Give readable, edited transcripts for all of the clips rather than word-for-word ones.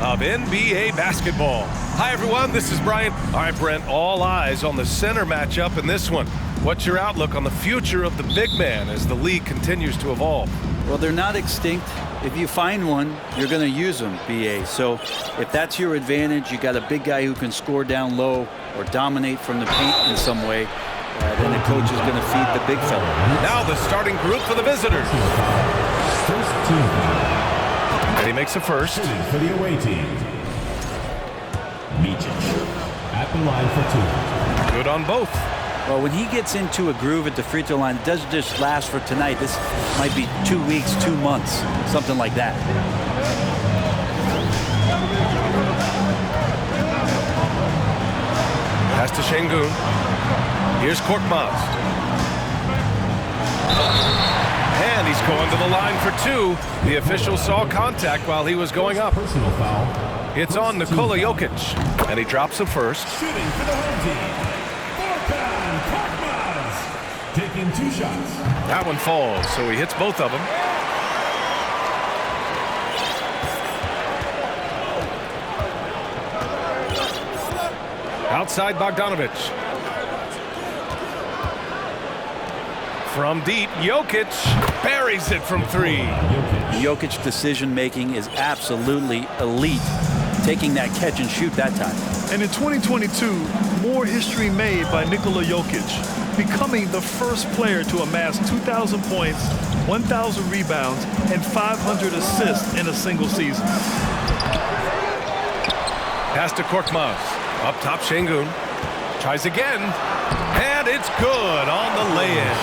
of NBA basketball. Hi, everyone. This is Brian. All right, Brent, all eyes on the center matchup in this one. What's your outlook on the future of the big man as the league continues to evolve? Well, they're not extinct. If you find one, you're going to use them, BA. So if that's your advantage, you got a big guy who can score down low or dominate from the paint in some way, then the coach is going to feed the big fella. Now the starting group for the visitors. First team. And he makes a first. For the away team. Micic at the line for two. Good on both. Well, when he gets into a groove at the free throw line, it doesn't just last for tonight. This might be 2 weeks, 2 months, something like that. Pass to Şengün. Here's Korkmaz. And he's going to the line for two. The official saw contact while he was going up. Personal foul. It's on Nikola Jokic. And he drops him first. Shooting for the home team. Taking 2 shots. That one falls, so he hits both of them. Outside Bogdanovic. From deep, Jokic buries it from 3. Jokic's decision-making is absolutely elite, taking that catch and shoot that time. And in 2022, more history made by Nikola Jokic, becoming the first player to amass 2,000 points, 1,000 rebounds, and 500 assists in a single season. Pass to Korkmaz. Up top, Şengün. Tries again. And it's good on the lay-in.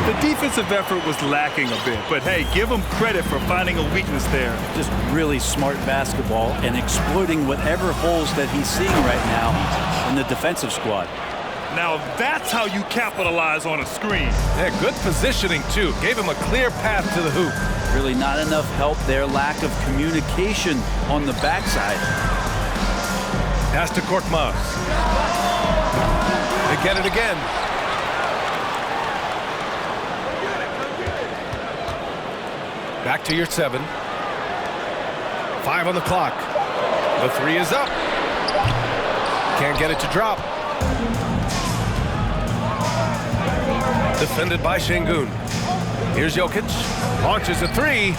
The defensive effort was lacking a bit, but hey, give him credit for finding a weakness there. Just really smart basketball and exploiting whatever holes that he's seeing right now in the defensive squad. Now that's how you capitalize on a screen. Yeah, good positioning, too. Gave him a clear path to the hoop. Really not enough help there. Lack of communication on the backside. Pass to Korkmaz. They get it again. Back to your 7. 5 on the clock. The 3 is up. Can't get it to drop. Defended by Şengün. Here's Jokic. Launches a 3.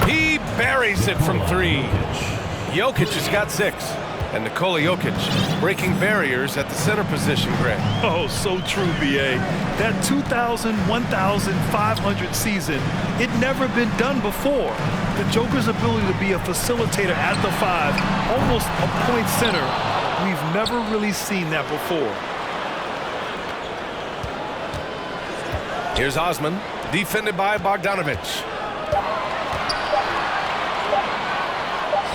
He buries it from 3. Jokic has got 6. And Nikola Jokic breaking barriers at the center position, Greg. Oh, so true, BA. That 2,000, 1,500 season, it never been done before. The Joker's ability to be a facilitator at the 5, almost a point center, we've never really seen that before. Here's Osman, defended by Bogdanovic.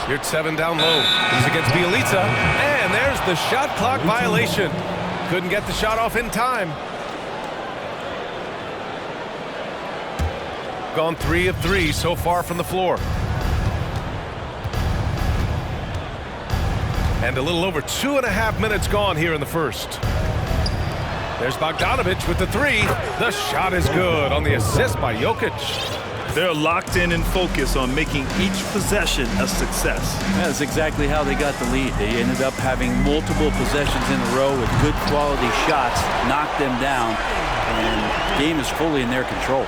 Here's 7 down low. He's against Bielitsa. And there's the shot clock violation. Couldn't get the shot off in time. Gone 3 of 3 so far from the floor. And a little over 2.5 minutes gone here in the first. There's Bogdanovic with the 3. The shot is good on the assist by Jokic. They're locked in and focused on making each possession a success. That's exactly how they got the lead. They ended up having multiple possessions in a row with good quality shots, knocked them down, and the game is fully in their control.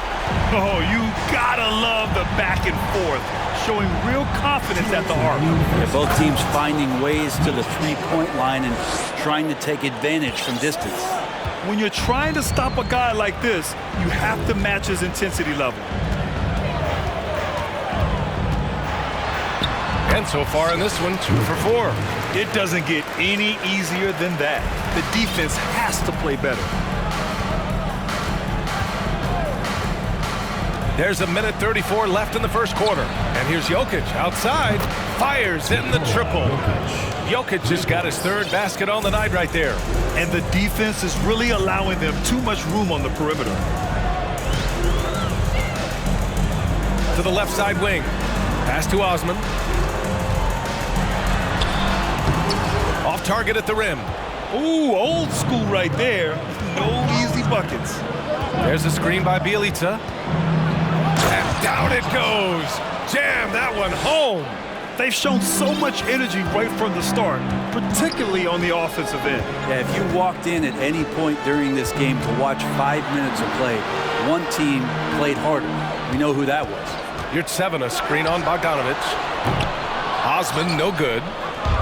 Oh, you gotta love the back and forth, showing real confidence at the arc. Yeah, both teams finding ways to the three-point line and trying to take advantage from distance. When you're trying to stop a guy like this, you have to match his intensity level. And so far in this one, 2 for 4. It doesn't get any easier than that. The defense has to play better. There's 1:34 left in the first quarter. And here's Jokic outside. Fires in the triple. Jokic just got his 3rd basket on the night right there. And the defense is really allowing them too much room on the perimeter. To the left side wing. Pass to Osman. Off target at the rim. Ooh, old school right there. No easy buckets. There's a screen by Bielitsa. And down it goes. Jam that one home. They've shown so much energy right from the start, particularly on the offensive end. Yeah, if you walked in at any point during this game to watch 5 minutes of play, one team played harder. We know who that was. You're 7, a screen on Bogdanovich. Osman, no good.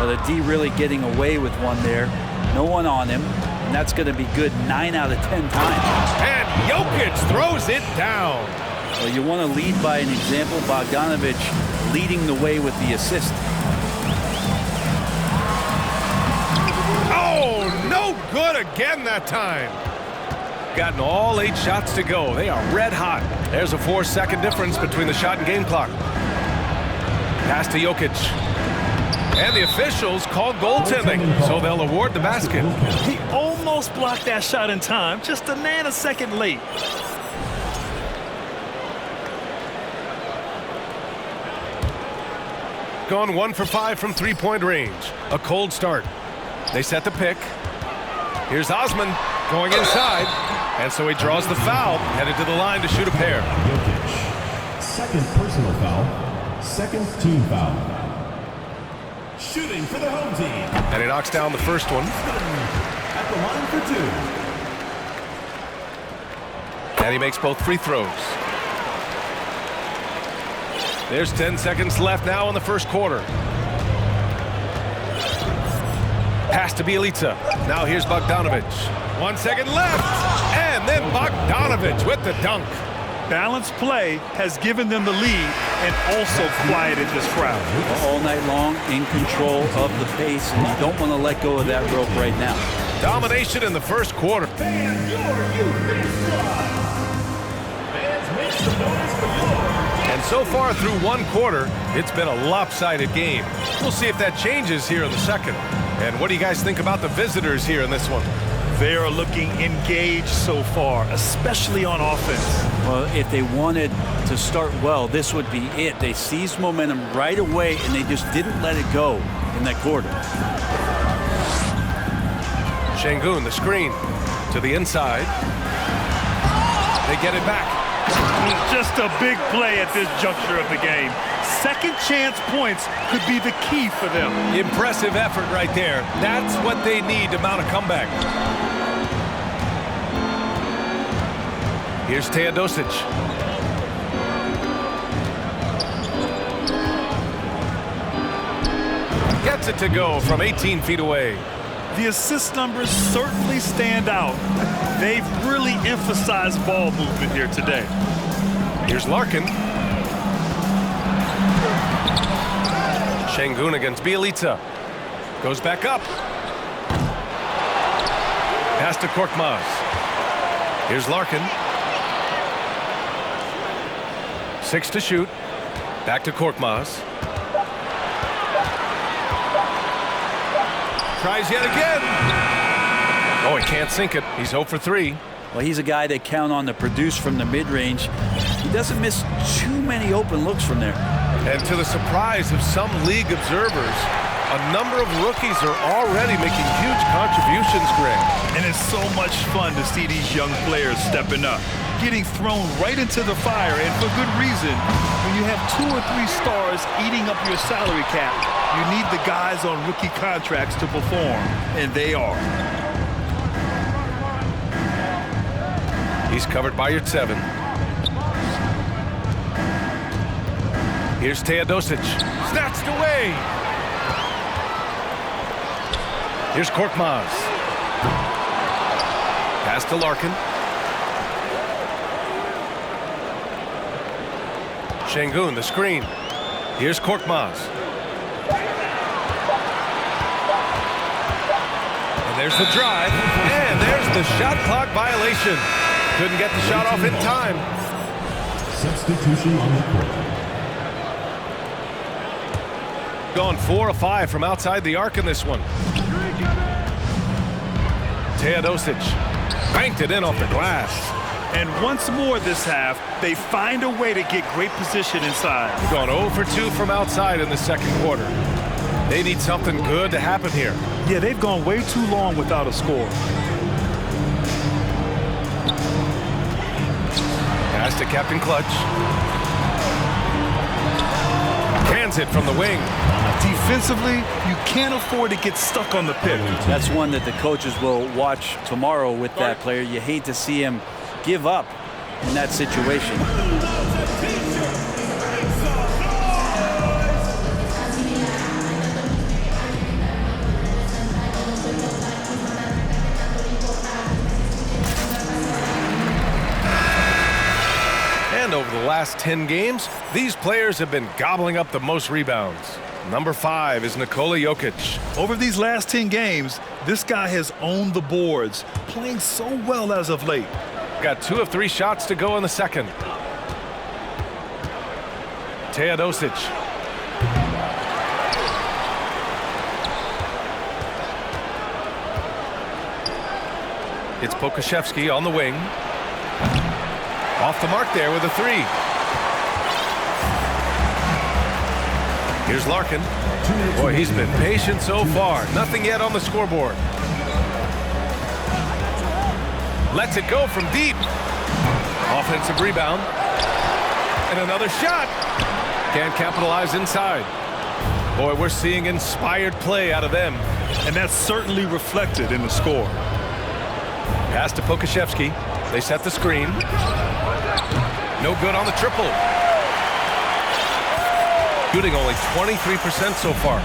The D really getting away with one there. No one on him. And that's going to be good 9 out of 10 times. And Jokic throws it down. Well, you want to lead by an example. Bogdanovich leading the way with the assist. Oh, no good again that time. Gotten all 8 shots to go. They are red hot. There's a 4-second difference between the shot and game clock. Pass to Jokic. And the officials called goaltending, so they'll award the basket. He almost blocked that shot in time, just a nanosecond late. Gone 1 for 5 from 3-point range. A cold start. They set the pick. Here's Osman going inside. And so he draws the foul, headed to the line to shoot a pair. Jokic. Second personal foul. Second team foul. Shooting for the home team. And he knocks down the first one. At the line for 2. And he makes both free throws. There's 10 seconds left now in the first quarter. Pass to Bielitsa. Now here's Bogdanovich. 1 second left. And then Bogdanovich with the dunk. Balanced play has given them the lead and also quieted this crowd. All night long, in control of the pace, and you don't want to let go of that rope right now. Domination in the first quarter. Fans, your big squad. Fans, make some noise for your. And so far through one quarter, it's been a lopsided game. We'll see if that changes here in the second. And what do you guys think about the visitors here in this one? They are looking engaged so far, especially on offense. Well, if they wanted to start well, this would be it. They seized momentum right away, and they just didn't let it go in that quarter. Şengün, the screen to the inside. They get it back. Just a big play at this juncture of the game. Second chance points could be the key for them. Impressive effort right there. That's what they need to mount a comeback. Here's Teodosic. Gets it to go from 18 feet away. The assist numbers certainly stand out. They've really emphasized ball movement here today. Here's Larkin. Şengün against Bielitsa. Goes back up. Pass to Korkmaz. Here's Larkin. 6 to shoot. Back to Korkmaz. Tries yet again. Oh, he can't sink it. He's 0 for 3. Well, he's a guy they count on to produce from the mid-range. He doesn't miss too many open looks from there. And to the surprise of some league observers, a number of rookies are already making huge contributions, Greg. And it's so much fun to see these young players stepping up, getting thrown right into the fire, and for good reason. When you have 2 or 3 stars eating up your salary cap, you need the guys on rookie contracts to perform, and they are. He's covered by your 7. Here's Teodosic. Snatched away. Here's Korkmaz. Pass to Larkin. Şengün, the screen. Here's Korkmaz. And there's the drive. And there's the shot clock violation. Couldn't get the shot off in time. Substitution on the court. Gone 4 of 5 from outside the arc in this one. Teodosic banked it in off the glass. And once more this half, they find a way to get great position inside. Gone 0 for 2 from outside in the second quarter. They need something good to happen here. Yeah, they've gone way too long without a score. Pass to Captain Clutch. Cans it from the wing. Defensively, you can't afford to get stuck on the pick. That's one that the coaches will watch tomorrow with that player. You hate to see him give up in that situation. And over the last 10 games, these players have been gobbling up the most rebounds. Number 5 is Nikola Jokic. Over these last 10 games, this guy has owned the boards, playing so well as of late. Got 2 of 3 shots to go in the second. Teodosic. It's Pokusevski on the wing. Off the mark there with a 3. Here's Larkin. Boy, he's been patient so far. Nothing yet on the scoreboard. Lets it go from deep. Offensive rebound. And another shot. Can't capitalize inside. Boy, we're seeing inspired play out of them. And that's certainly reflected in the score. Pass to Pokusevski. They set the screen. No good on the triple. Shooting only 23% so far.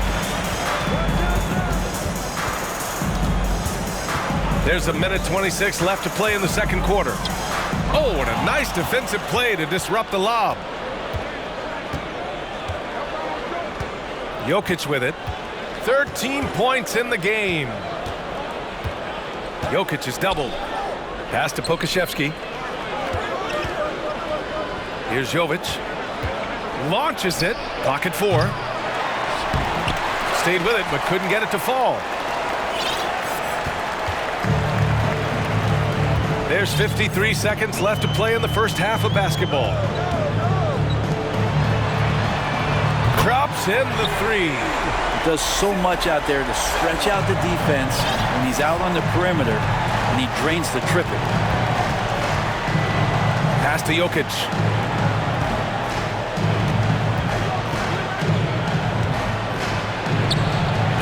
There's a minute 26 left to play in the second quarter. Oh, what a nice defensive play to disrupt the lob. Jokic with it. 13 points in the game. Jokic is doubled. Pass to Pokusevski. Here's Jovic. Launches it. Pocket 4. Stayed with it, but couldn't get it to fall. There's 53 seconds left to play in the first half of basketball. Drops in the 3. He does so much out there to stretch out the defense when he's out on the perimeter, and he drains the triple. Pass to Jokic.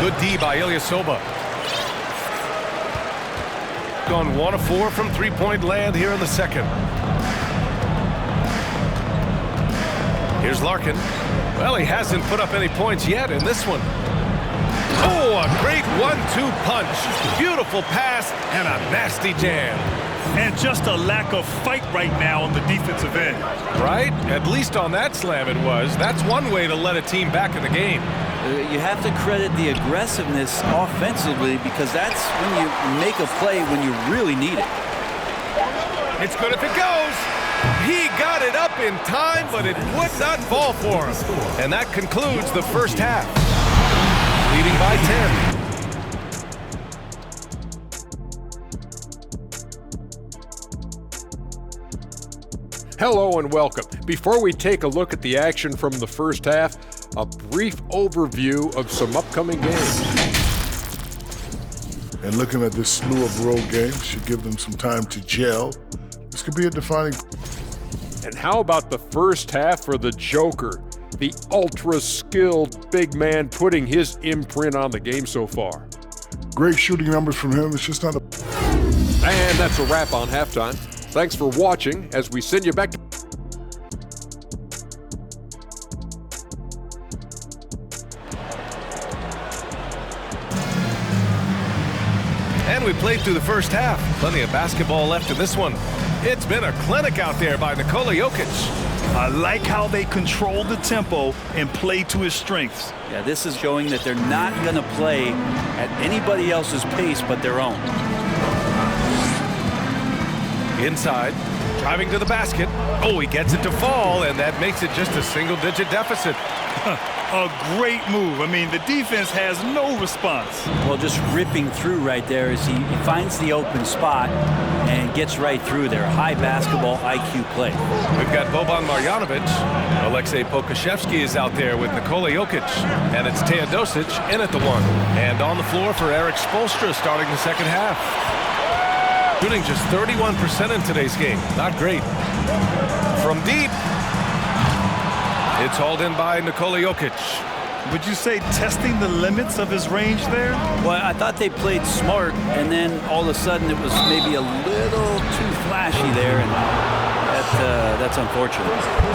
Good D by Ilyasova. Gone 1 of 4 from three-point land here in the second. Here's Larkin. Well, he hasn't put up any points yet in this one. Oh, a great 1-2 punch. Beautiful pass and a nasty jam. And just a lack of fight right now on the defensive end. Right? At least on that slam it was. That's one way to let a team back in the game. You have to credit the aggressiveness offensively, because that's when you make a play when you really need it. It's good if it goes. He got it up in time, but it would not fall for him. And that concludes the first half. Leading by 10. Hello and welcome. Before we take a look at the action from the first half, a brief overview of some upcoming games. And looking at this slew of road games should give them some time to gel. This could be a defining. And how about the first half for the Joker, the ultra-skilled big man putting his imprint on the game so far? Great shooting numbers from him. It's just not a... And that's a wrap on halftime. Thanks for watching as we send you back to... And we played through the first half. Plenty of basketball left in this one. It's been a clinic out there by Nikola Jokic. I like how they control the tempo and play to his strengths. Yeah, this is showing that they're not going to play at anybody else's pace but their own. Inside, driving to the basket. Oh, he gets it to fall, and that makes it just a single-digit deficit. A great move. I mean, the defense has no response. Well, just ripping through right there as he finds the open spot and gets right through there. High basketball IQ play. We've got Boban Marjanovic. Aleksej Pokusevski is out there with Nikola Jokic. And it's Teodosic in at the 1. And on the floor for Erik Spoelstra starting the second half. Shooting just 31% in today's game. Not great. From deep. It's hauled in by Nikola Jokic. Would you say testing the limits of his range there? Well, I thought they played smart, and then all of a sudden it was maybe a little too flashy there, and that's unfortunate.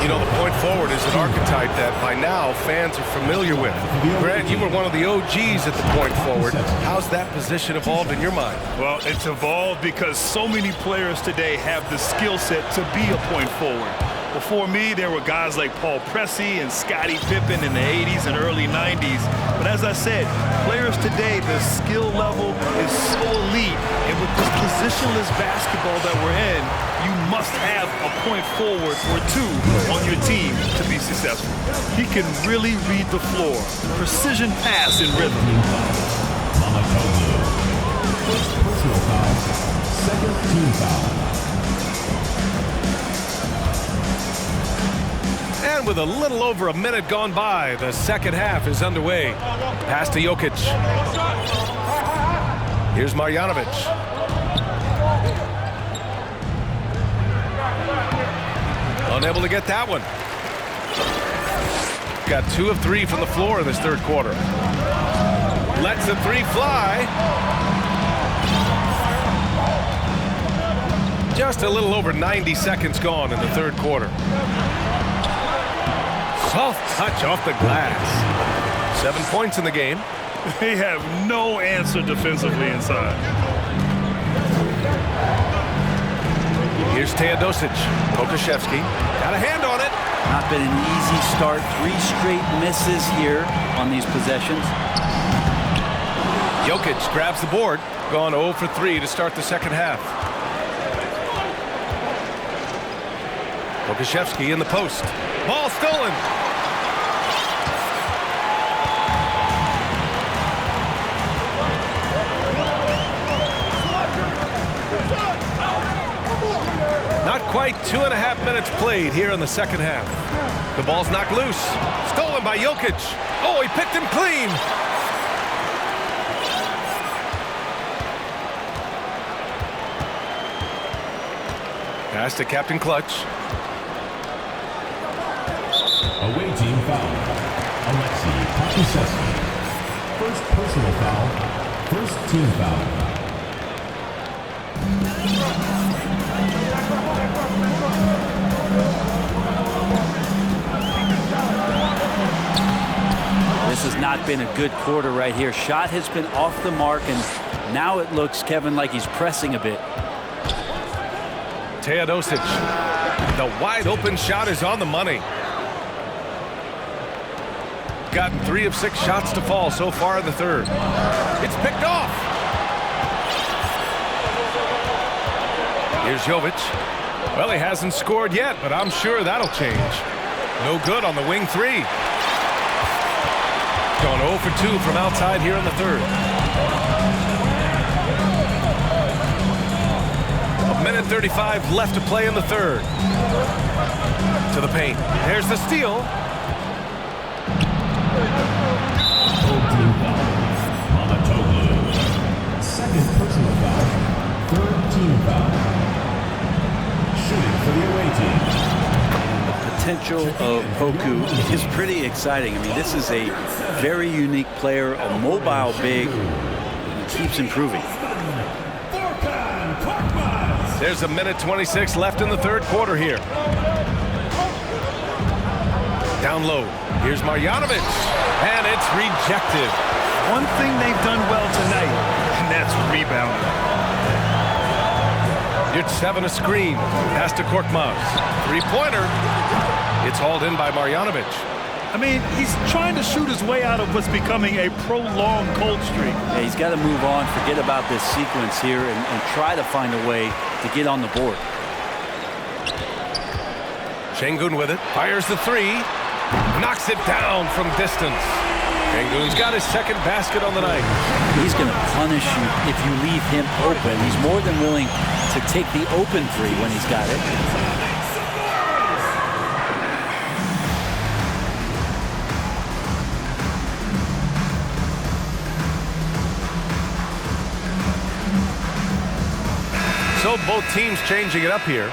You know, the point forward is an archetype that by now fans are familiar with. Grant, you were one of the OGs at the point forward. How's that position evolved in your mind? Well, it's evolved because so many players today have the skill set to be a point forward. Before me, there were guys like Paul Pressey and Scottie Pippen in the 80s and early 90s. But as I said, players today, the skill level is so elite. And with this positionless basketball that we're in, you must have a point forward or two on your team to be successful. He can really read the floor. Precision pass in rhythm. First personal foul. Second team foul. And with a little over a minute gone by, the second half is underway. Pass to Jokic. Here's Marjanovic. Unable to get that one. Got 2 of 3 from the floor in this third quarter. Lets the 3 fly. Just a little over 90 seconds gone in the third quarter. Soft touch off the glass. 7 points in the game. They have no answer defensively inside. Here's Teodosic. Pokusevski got a hand on it. Not been an easy start. 3 straight misses here on these possessions. Jokic grabs the board. Gone 0 for 3 to start the second half. Pokusevski in the post. Ball stolen. Not quite 2.5 minutes played here in the second half. The ball's knocked loose. Stolen by Jokic. Oh, he picked him clean. Pass to Captain Clutch. Away team foul. Alexei Pokusevski. First personal foul. First team foul. This has not been a good quarter right here. Shot has been off the mark, and now it looks, Kevin, like he's pressing a bit. Teodosic. The wide open shot is on the money. Gotten 3 of 6 shots to fall so far in the third. It's picked off. Here's Jovic. Well, he hasn't scored yet, but I'm sure that'll change. No good on the wing 3. Going 0 for 2 from outside here in the third. 1:35 left to play in the third. To the paint. There's the steal. Second personal foul. Third team foul. Shooting for the away team. The potential of Poku is pretty exciting. I mean, this is a very unique player, a mobile big. He keeps improving. There's 1:26 left in the third quarter here. Down low. Here's Marjanovic. And it's rejected. One thing they've done well tonight, and that's rebounding. It's 7 a screen. Pass to Korkmaz. 3-pointer. It's hauled in by Marjanovic. I mean, he's trying to shoot his way out of what's becoming a prolonged cold streak. Yeah, he's got to move on, forget about this sequence here, and try to find a way to get on the board. Şengün with it. Fires the 3. Knocks it down from distance. Şengün's got his second basket on the night. He's going to punish you if you leave him open. He's more than willing to take the open 3 when he's got it. So both teams changing it up here.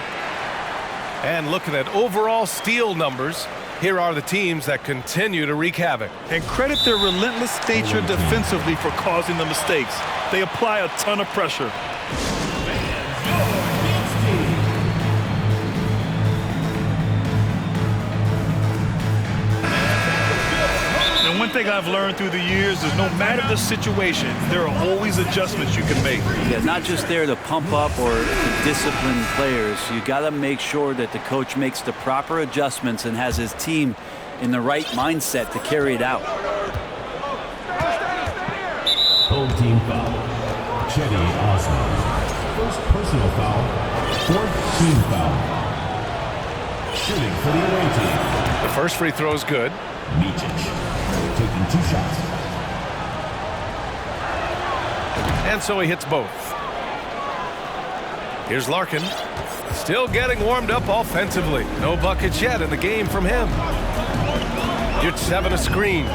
And looking at overall steal numbers, Here are the teams that continue to wreak havoc. And credit their relentless nature defensively for causing the mistakes. They apply a ton of pressure. And one thing I've learned through the years is no matter the situation, there are always adjustments you can make. Yeah, not just there to pump up or to discipline players. You got to make sure that the coach makes the proper adjustments and has his team in the right mindset to carry it out. Home team foul. Chetty Osmond. First personal foul. Fourth team foul. Shooting for the away team. The first free throw is good. Micic taking 2 shots. And so he hits both. Here's Larkin. Still getting warmed up offensively. No buckets yet in the game from him. Yurt-Seven a screen.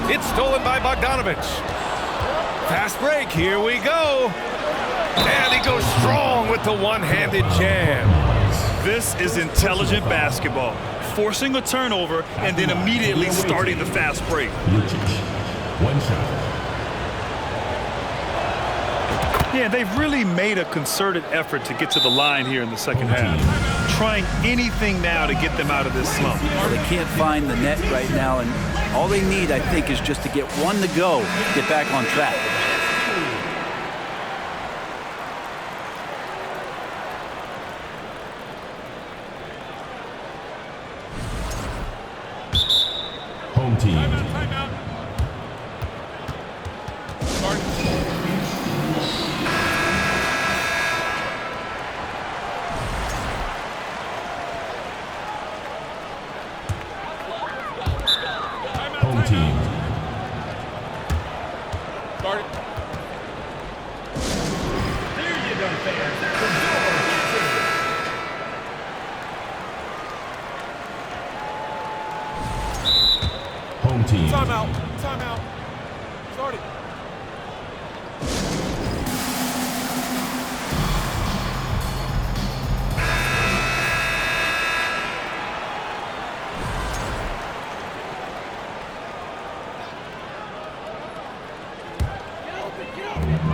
It's stolen by Bogdanovich. Fast break. Here we go. And he goes strong with the one-handed jam. This is intelligent basketball. Forcing a turnover and then immediately starting the fast break. Micic. 1 shot. Yeah, they've really made a concerted effort to get to the line here in the second half. Trying anything now to get them out of this slump. Well, they can't find the net right now, and all they need, I think, is just to get one to go, get back on track. Home team. Home team. Home team. Timeout. Start it.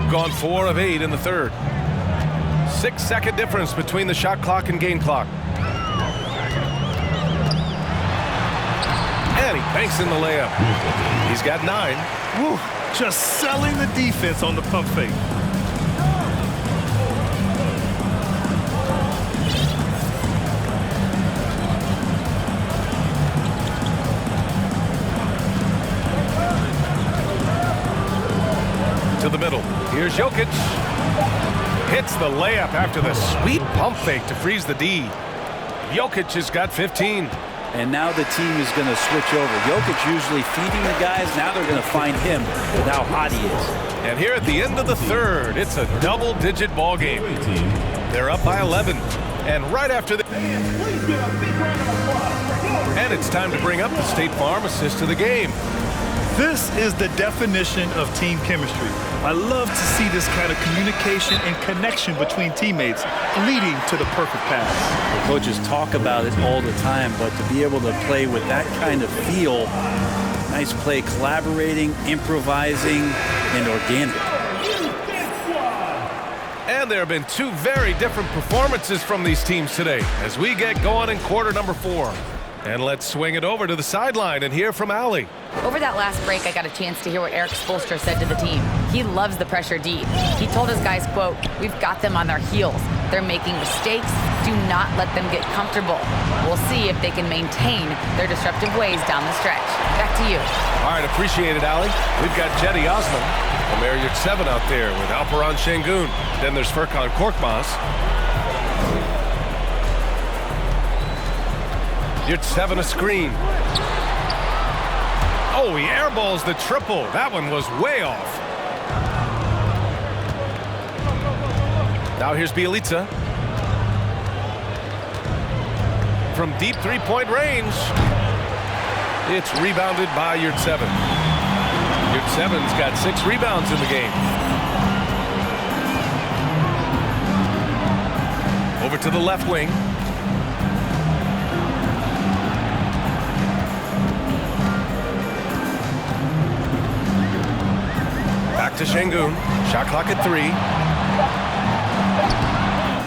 Gone 4 of 8 in the third. 6-second difference between the shot clock and game clock. And he banks in the layup. He's got 9. Woo, just selling the defense on the pump fake. To the middle. Here's Jokic. Hits the layup after the sweet pump fake to freeze the D. Jokic has got 15. And now the team is going to switch over. Jokic usually feeding the guys. Now they're going to find him with how hot he is. And here at the end of the third, it's a double-digit ball game. They're up by 11. And right after the... And it's time to bring up the State Farm assist of the game. This is the definition of team chemistry. I love to see this kind of communication and connection between teammates leading to the perfect pass. The coaches talk about it all the time, but to be able to play with that kind of feel, nice play, collaborating, improvising, and organic. And there have been 2 very different performances from these teams today as we get going in quarter number 4. And let's swing it over to the sideline and hear from Allie. Over that last break, I got a chance to hear what Eric Spoelstra said to the team. He loves the pressure deep. He told his guys, quote, "We've got them on their heels. They're making mistakes. Do not let them get comfortable. We'll see if they can maintain their disruptive ways down the stretch." Back to you. All right, appreciate it, Allie. We've got Chetty Osmond from Yurt-Seven out there with Alperon Şengün. Then there's Furkan Korkmaz. Yurt-Seven a screen. Oh, he airballs the triple. That one was way off. Now here's Bjelica. From deep three-point range. It's rebounded by Yurt-Seven. Yurt-Seven's got 6 rebounds in the game. Over to the left wing. to Şengün. Shot clock at 3.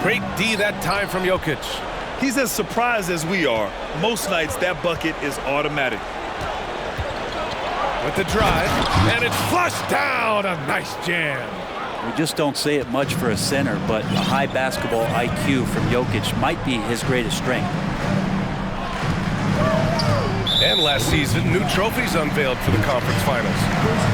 Great D that time from Jokic. He's as surprised as we are. Most nights, that bucket is automatic. With the drive, and it's flushed down. A nice jam. We just don't say it much for a center, but a high basketball IQ from Jokic might be his greatest strength. And last season, new trophies unveiled for the conference finals,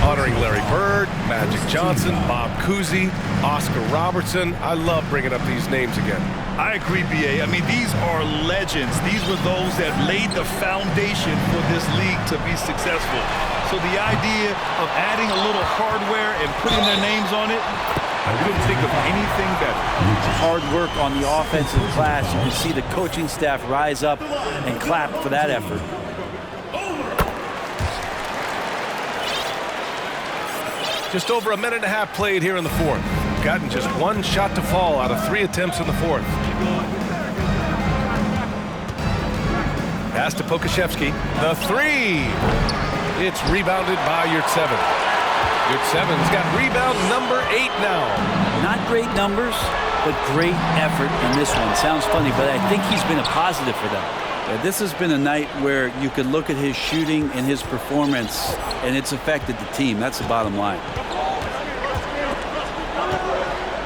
honoring Larry Bird, Magic Johnson, Bob Cousy, Oscar Robertson. I love bringing up these names again. I agree, B.A. I mean, these are legends. These were those that laid the foundation for this league to be successful. So the idea of adding a little hardware and putting their names on it, I couldn't think of anything better. Hard work on the offensive glass. You can see the coaching staff rise up and clap for that effort. Just over a minute and a half played here in the fourth. Gotten just one shot to fall out of 3 attempts in the fourth. Pass to Pokashevsky. The 3. It's rebounded by Yurtseven. Yurtseven's got rebound number 8 now. Not great numbers, but great effort in this one. Sounds funny, but I think he's been a positive for them. Yeah, this has been a night where you could look at his shooting and his performance, and it's affected the team. That's the bottom line.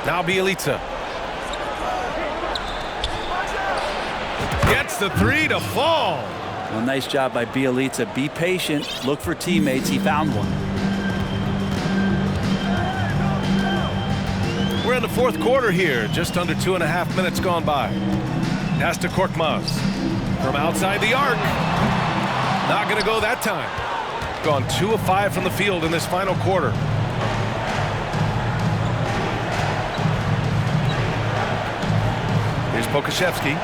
Now Bielica. Gets the 3 to fall. Well, nice job by Bielica. Be patient. Look for teammates. He found one. We're in the fourth quarter here. Just under 2.5 minutes gone by. Pass to Korkmaz. From outside the arc. Not going to go that time. Gone 2 of 5 from the field in this final quarter. Here's Pokashevsky.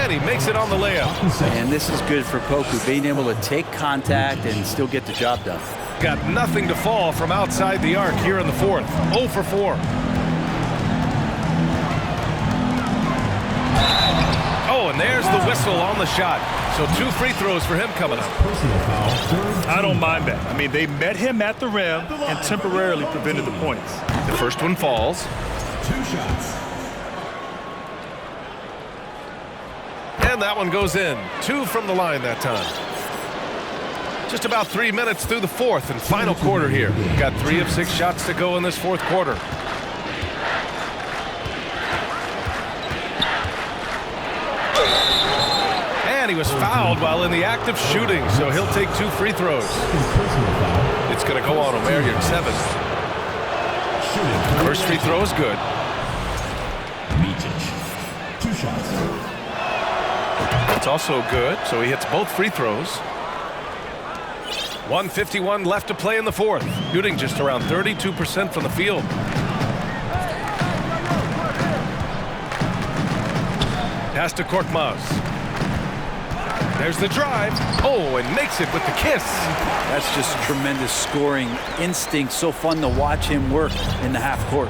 And he makes it on the layup. And this is good for Poku, being able to take contact and still get the job done. Got nothing to fall from outside the arc here in the fourth. 0 for 4. Oh, and there's the whistle on the shot. So 2 free throws for him coming up. I don't mind that. I mean, they met him at the rim and temporarily prevented the points. The first one falls. 2 shots. And that one goes in. 2 from the line that time. Just about 3 minutes through the fourth and final quarter here. Got 3 of 6 shots to go in this fourth quarter. And he was fouled while in the act of shooting, so he'll take 2 free throws. It's going to go on Omer Yurtseven. First free throw is good. 2 shots. It's also good, so he hits both free throws. 1:51 left to play in the fourth. Shooting just around 32% from the field. Pass to Korkmaz. There's the drive. Oh, and makes it with the kiss. That's just tremendous scoring instinct. So fun to watch him work in the half court.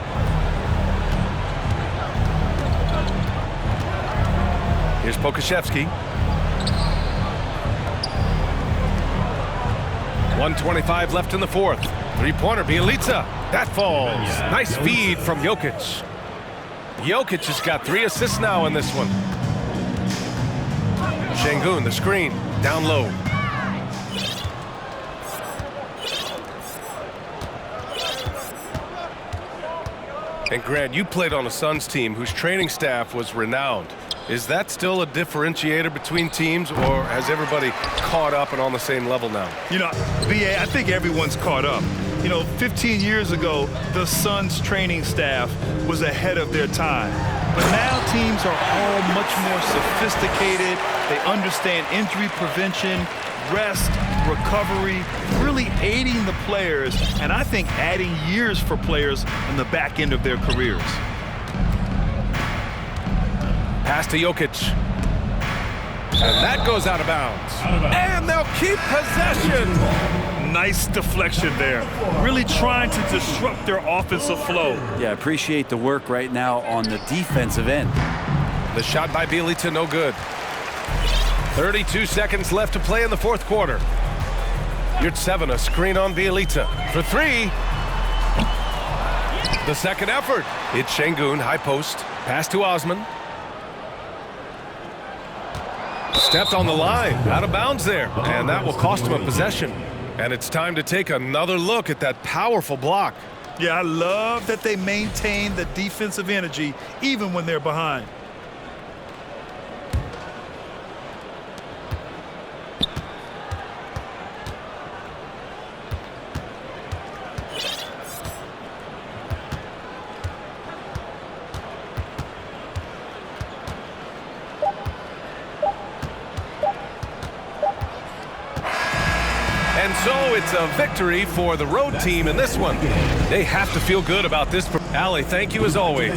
Here's Pokashevsky. 1:25 left in the fourth. 3-pointer, Bielica. That falls. Nice feed from Jokic. Jokic has got 3 assists now in this one. Şengün, the screen, down low. And Grant, you played on a Suns team whose training staff was renowned. Is that still a differentiator between teams, or has everybody caught up and on the same level now? You know, B.A., I think everyone's caught up. You know, 15 years ago, the Suns training staff was ahead of their time. But now teams are all much more sophisticated. They understand injury prevention, rest, recovery, really aiding the players, and I think adding years for players on the back end of their careers. Pass to Jokic. And that goes out of bounds. And they'll keep possession. Nice deflection there. Really trying to disrupt their offensive flow. Yeah, appreciate the work right now on the defensive end. The shot by Bielica, no good. 32 seconds left to play in the fourth quarter. Yurtseven, a screen on Bielica for 3. The second effort. It's Şengün, high post. Pass to Osman. Stepped on the line, out of bounds there, and that will cost him a possession. And it's time to take another look at that powerful block. Yeah, I love that they maintain the defensive energy even when they're behind. And so it's a victory for the road team in this one. They have to feel good about this. Ali, thank you as always.